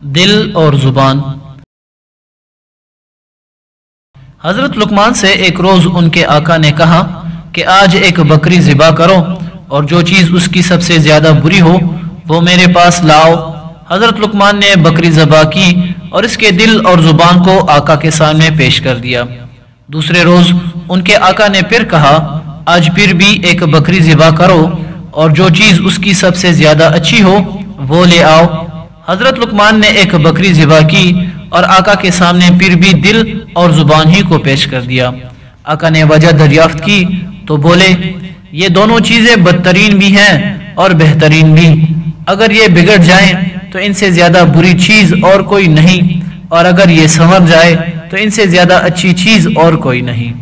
دل اور زبان۔ حضرت لقمان سے ایک روز ان کے آقا نے کہا کہ آج ایک بکری ذبح کرو اور جو چیز اس کی سب سے زیادہ بری ہو وہ میرے پاس لاؤ۔ حضرت لقمان نے بکری ذبح کی اور اس کے دل اور زبان کو آقا کے سامنے پیش کر دیا۔ دوسرے روز ان کے آقا نے پھر کہا آج پھر بھی ایک بکری ذبح کرو اور جو چیز اس کی سب سے زیادہ اچھی ہو وہ لے آؤ۔ حضرت لقمان نے ایک بکری ذبح کی اور آقا کے سامنے پھر بھی دل اور زبان ہی کو پیش کر دیا۔ آقا نے وجہ دریافت کی تو بولے یہ دونوں چیزیں بدترین بھی ہیں اور بہترین بھی، اگر یہ بگڑ جائیں تو ان سے زیادہ بری چیز اور کوئی نہیں، اور اگر یہ سنور جائے تو ان سے زیادہ اچھی چیز اور کوئی نہیں۔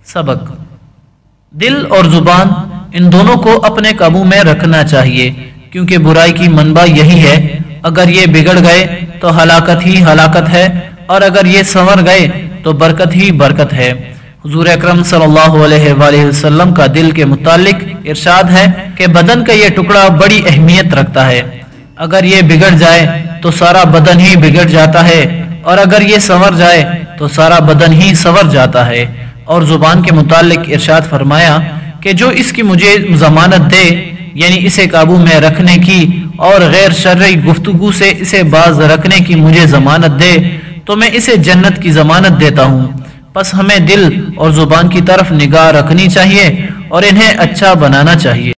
سبق: دل اور زبان ان دونوں کو اپنے قابو میں رکھنا چاہیے، کیونکہ برائی کی منبع یہی ہے۔ اگر یہ بگڑ گئے تو ہلاکت ہی ہلاکت ہے، اور اگر یہ سنور گئے تو برکت ہی برکت ہے۔ حضور اکرم صلی اللہ علیہ وآلہ وسلم کا دل کے متعلق ارشاد ہے کہ بدن کا یہ ٹکڑا بڑی اہمیت رکھتا ہے، اگر یہ بگڑ جائے تو سارا بدن ہی بگڑ جاتا ہے، اور اگر یہ سنور جائے تو سارا بدن ہی سنور جاتا ہے۔ اور زبان کے متعلق ارشاد فرمایا کہ جو اس کی مجھے ضمانت دے، یعنی اسے قابو میں رکھنے کی اور غیر شرعی گفتگو سے اسے باز رکھنے کی مجھے ضمانت دے تو میں اسے جنت کی ضمانت دیتا ہوں۔ پس ہمیں دل اور زبان کی طرف نگاہ رکھنی چاہیے اور انہیں اچھا بنانا چاہیے۔